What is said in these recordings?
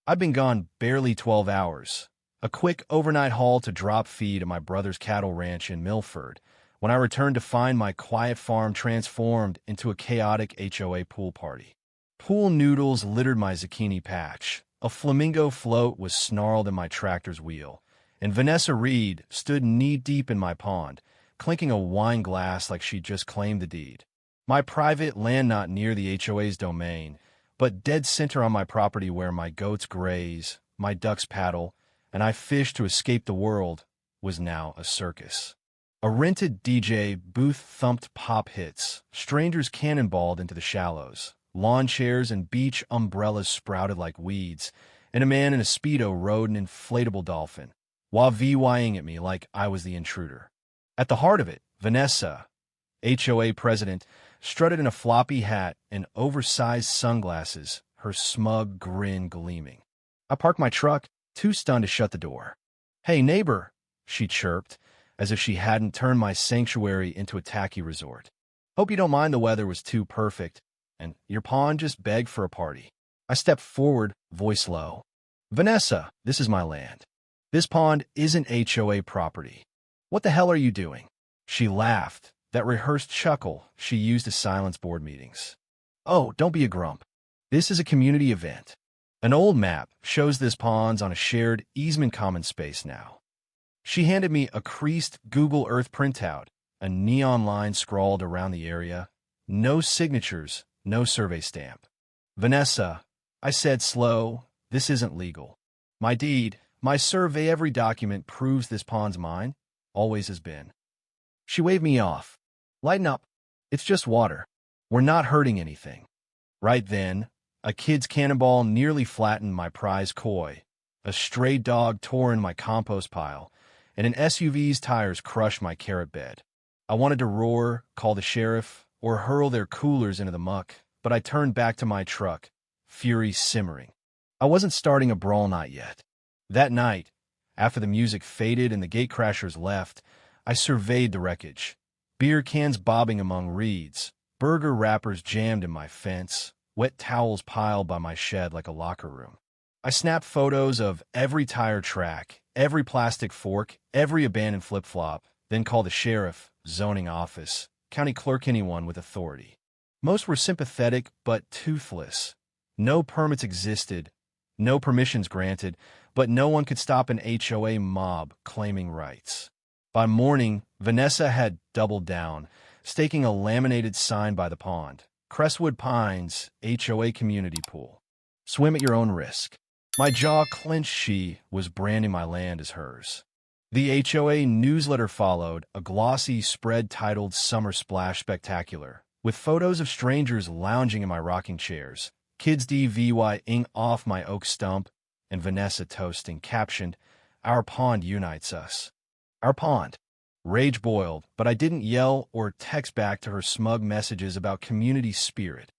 I'd been gone barely 12 hours. A quick overnight haul to drop feed at my brother's cattle ranch in Milford, when I returned to find my quiet farm transformed into a chaotic HOA pool party. Pool noodles littered my zucchini patch, a flamingo float was snarled in my tractor's wheel, and Vanessa Reed stood knee-deep in my pond, clinking a wine glass like she'd just claimed the deed. My private land not near the HOA's domain, but dead center on my property where my goats graze, my ducks paddle, and I fish to escape the world, was now a circus. A rented DJ booth thumped pop hits, strangers cannonballed into the shallows, lawn chairs and beach umbrellas sprouted like weeds, and a man in a Speedo rode an inflatable dolphin, while VYing at me like I was the intruder. At the heart of it, Vanessa, HOA president, strutted in a floppy hat and oversized sunglasses, her smug grin gleaming. I parked my truck, too stunned to shut the door. "Hey, neighbor," she chirped, as if she hadn't turned my sanctuary into a tacky resort. "Hope you don't mind the weather was too perfect, and your pond just begged for a party." I stepped forward, voice low. "Vanessa, this is my land. This pond isn't HOA property. What the hell are you doing?" She laughed, that rehearsed chuckle she used to silence board meetings. "Oh, don't be a grump. This is a community event. An old map shows this pond's on a shared easement common space now." She handed me a creased Google Earth printout, a neon line scrawled around the area. No signatures, no survey stamp. "Vanessa," I said slow, "this isn't legal. My deed, my survey, every document proves this pond's mine. Always has been." She waved me off. "Lighten up. It's just water. We're not hurting anything." Right then, a kid's cannonball nearly flattened my prize koi. A stray dog tore in my compost pile, and an SUV's tires crushed my carrot bed. I wanted to roar, call the sheriff, or hurl their coolers into the muck, but I turned back to my truck, fury simmering. I wasn't starting a brawl, not yet. That night, after the music faded and the gatecrashers left, I surveyed the wreckage. Beer cans bobbing among reeds, burger wrappers jammed in my fence, wet towels piled by my shed like a locker room. I snapped photos of every tire track, every plastic fork, every abandoned flip-flop, then called the sheriff, zoning office, county clerk, anyone with authority. Most were sympathetic but toothless. No permits existed, no permissions granted, but no one could stop an HOA mob claiming rights. By morning, Vanessa had doubled down, staking a laminated sign by the pond. "Crestwood Pines, HOA Community Pool. Swim at your own risk." My jaw clenched. She was branding my land as hers. The HOA newsletter followed, a glossy spread titled Summer Splash Spectacular, with photos of strangers lounging in my rocking chairs, kids DVYing off my oak stump, and Vanessa toasting, captioned, "Our pond unites us." Our pond. Rage boiled, but I didn't yell or text back to her smug messages about community spirit.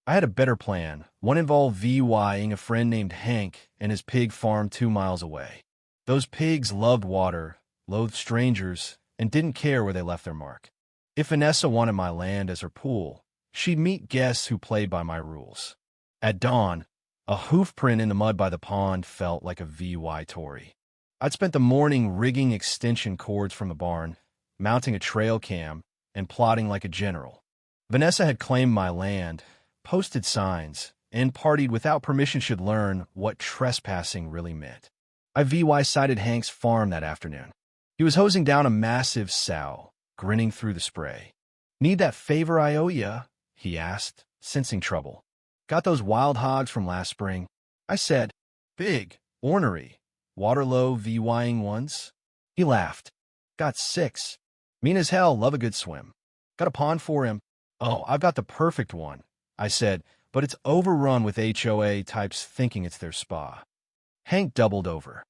I had a better plan. One involved VYing a friend named Hank and his pig farm 2 miles away. Those pigs loved water, loathed strangers, and didn't care where they left their mark. If Vanessa wanted my land as her pool, she'd meet guests who played by my rules. At dawn, a hoof print in the mud by the pond felt like a VY Tory. I'd spent the morning rigging extension cords from the barn, mounting a trail cam, and plotting like a general. Vanessa had claimed my land, posted signs, and partied without permission should learn what trespassing really meant. I VY sighted Hank's farm that afternoon. He was hosing down a massive sow, grinning through the spray. "Need that favor I owe ya?" he asked, sensing trouble. "Got those wild hogs from last spring?" I said. "Big, ornery. Waterlow VYing ones?" He laughed. "Got 6. Mean as hell, love a good swim. Got a pond for him." "Oh, I've got the perfect one," I said, "but it's overrun with HOA types thinking it's their spa." Hank doubled over.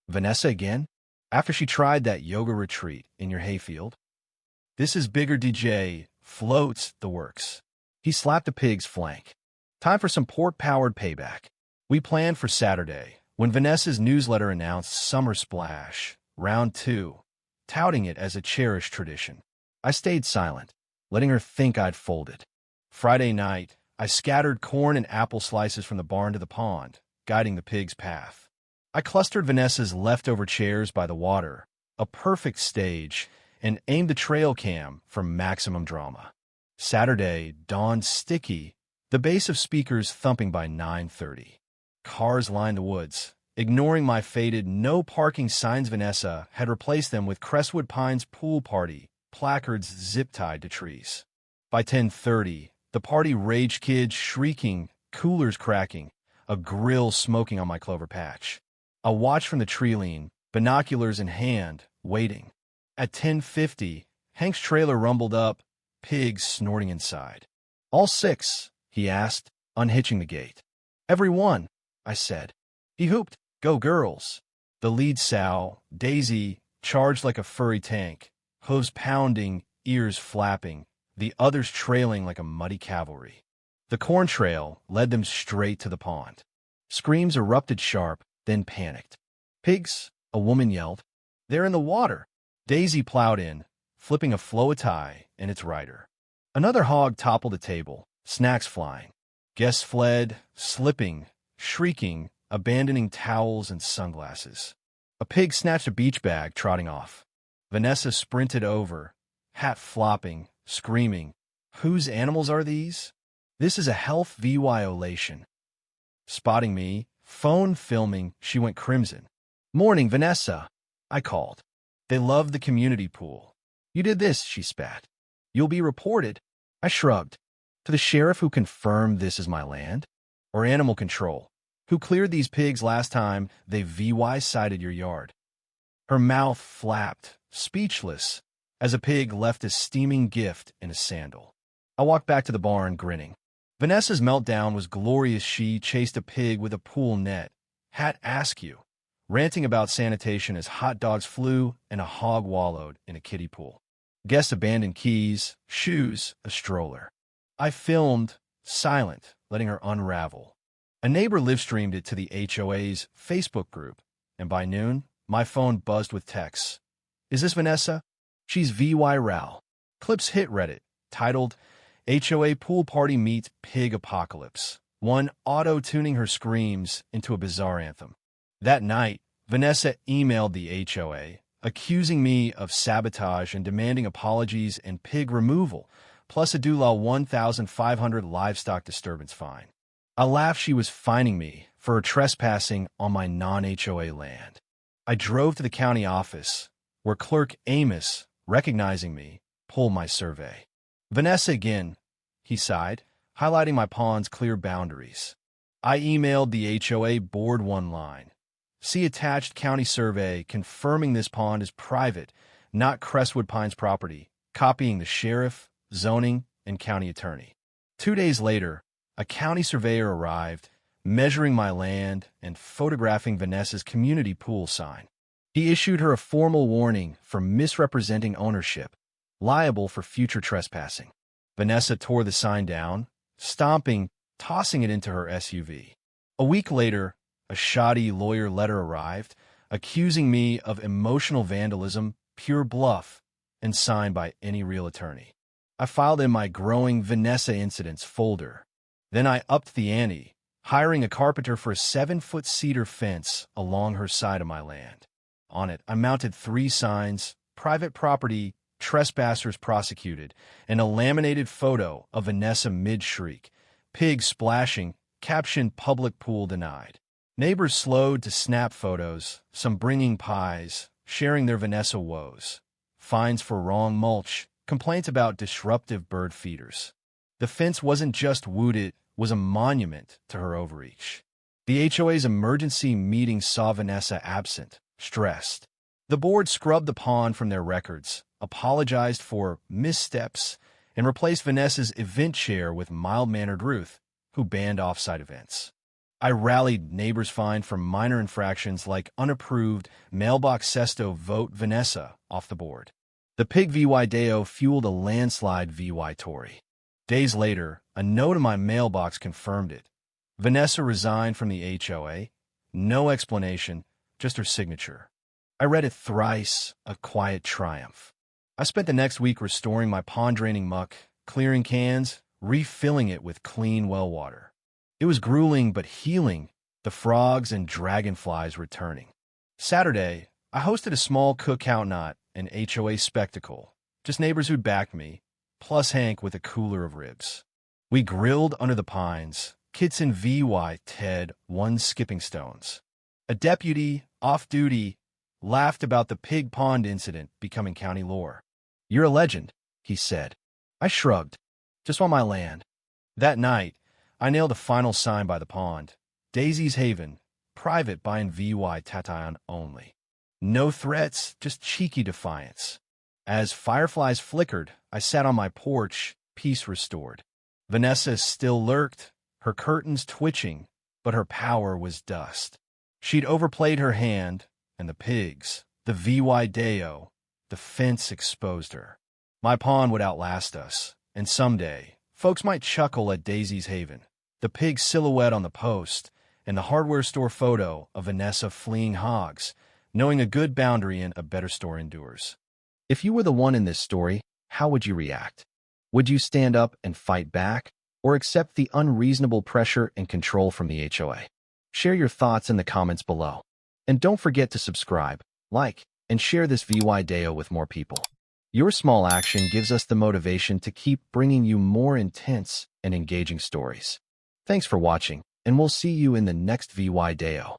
"Vanessa again? After she tried that yoga retreat in your hayfield?" "This is bigger, DJ. Floats, the works." He slapped a pig's flank. "Time for some pork-powered payback." We planned for Saturday, when Vanessa's newsletter announced Summer Splash, Round 2, touting it as a cherished tradition. I stayed silent, letting her think I'd folded. Friday night, I scattered corn and apple slices from the barn to the pond, guiding the pig's path. I clustered Vanessa's leftover chairs by the water, a perfect stage, and aimed the trail cam for maximum drama. Saturday dawned sticky, the bass of speakers thumping by 9:30. Cars lined the woods. Ignoring my faded no parking signs, Vanessa had replaced them with Crestwood Pines pool party placards zip-tied to trees. By 10:30, the party raged, kids shrieking, coolers cracking, a grill smoking on my clover patch. I watched from the tree lean, binoculars in hand, waiting. At 10:50, Hank's trailer rumbled up, pigs snorting inside. "All six?" he asked, unhitching the gate. "Every one," I said. He hooped, "Go girls." The lead sow, Daisy, charged like a furry tank, hooves pounding, ears flapping, the others trailing like a muddy cavalry. The corn trail led them straight to the pond. Screams erupted sharp, then panicked. "Pigs," a woman yelled. "They're in the water." Daisy plowed in, flipping a flow-a-tie and its rider. Another hog toppled a table, snacks flying. Guests fled, slipping, shrieking, abandoning towels and sunglasses. A pig snatched a beach bag, trotting off. Vanessa sprinted over, hat flopping, screaming, "Whose animals are these? This is a health violation." Spotting me, phone filming, she went crimson. "Morning, Vanessa," I called. "They love the community pool. You did this," she spat. "You'll be reported." I shrugged. "To the sheriff who confirmed this is my land? Or animal control, who cleared these pigs last time they sighted your yard?" Her mouth flapped, speechless, as a pig left a steaming gift in a sandal. I walked back to the barn, grinning. Vanessa's meltdown was glorious. She chased a pig with a pool net, hat askew, ranting about sanitation as hot dogs flew and a hog wallowed in a kiddie pool. Guests abandoned keys, shoes, a stroller. I filmed, silent, letting her unravel. A neighbor live-streamed it to the HOA's Facebook group, and by noon, my phone buzzed with texts. "Is this Vanessa? She's VY Ral." Clips hit Reddit, titled, "HOA Pool Party Meets Pig Apocalypse," one auto-tuning her screams into a bizarre anthem. That night, Vanessa emailed the HOA, accusing me of sabotage and demanding apologies and pig removal, plus a DULA 1,500 livestock disturbance fine. I laughed. She was fining me for trespassing on my non-HOA land. I drove to the county office, where Clerk Amos, recognizing me, pulled my survey. "Vanessa again," he sighed, highlighting my pond's clear boundaries. I emailed the HOA board one line. "See attached county survey confirming this pond is private, not Crestwood Pines property," copying the sheriff, zoning, and county attorney. 2 days later, a county surveyor arrived, measuring my land and photographing Vanessa's community pool sign. He issued her a formal warning for misrepresenting ownership, liable for future trespassing. Vanessa tore the sign down, stomping, tossing it into her SUV. A week later, a shoddy lawyer letter arrived, accusing me of emotional vandalism, pure bluff, and signed by any real attorney. I filed in my growing Vanessa incidents folder. Then I upped the ante, hiring a carpenter for a 7-foot cedar fence along her side of my land. On it, I mounted 3 signs: private property, trespassers prosecuted, and a laminated photo of Vanessa mid-shriek, pig splashing, caption public pool denied. Neighbors slowed to snap photos, some bringing pies, sharing their Vanessa woes. Fines for wrong mulch, complaints about disruptive bird feeders. The fence wasn't just wood, it was a monument to her overreach. The HOA's emergency meeting saw Vanessa absent, stressed. The board scrubbed the pond from their records, apologized for missteps, and replaced Vanessa's event chair with mild-mannered Ruth, who banned off-site events. I rallied neighbors fined for minor infractions like unapproved mailbox sesto vote Vanessa off the board. The pig VY Deo fueled a landslide VY Tory. Days later, a note in my mailbox confirmed it. Vanessa resigned from the HOA. No explanation, just her signature. I read it thrice, a quiet triumph. I spent the next week restoring my pond-draining muck, clearing cans, refilling it with clean well water. It was grueling but healing, the the frogs and dragonflies returning. Saturday, I hosted a small cookout, not an HOA spectacle. Just neighbors who'd backed me, plus Hank with a cooler of ribs. We grilled under the pines, kids in VY, Ted, one skipping stones. A deputy, off-duty, laughed about the pig pond incident becoming county lore. "You're a legend," he said. I shrugged. "Just want my land." That night, I nailed a final sign by the pond. Daisy's Haven, private by in VY Tatayan only. No threats, just cheeky defiance. As fireflies flickered, I sat on my porch, peace restored. Vanessa still lurked, her curtains twitching, but her power was dust. She'd overplayed her hand, and the pigs, the VY Deo, the fence exposed her. My pawn would outlast us, and someday, folks might chuckle at Daisy's Haven, the pig silhouette on the post, and the hardware store photo of Vanessa fleeing hogs, knowing a good boundary and a better store endures. If you were the one in this story, how would you react? Would you stand up and fight back, or accept the unreasonable pressure and control from the HOA? Share your thoughts in the comments below. And don't forget to subscribe, like, and share this VY Deo with more people. Your small action gives us the motivation to keep bringing you more intense and engaging stories. Thanks for watching, and we'll see you in the next VY Deo.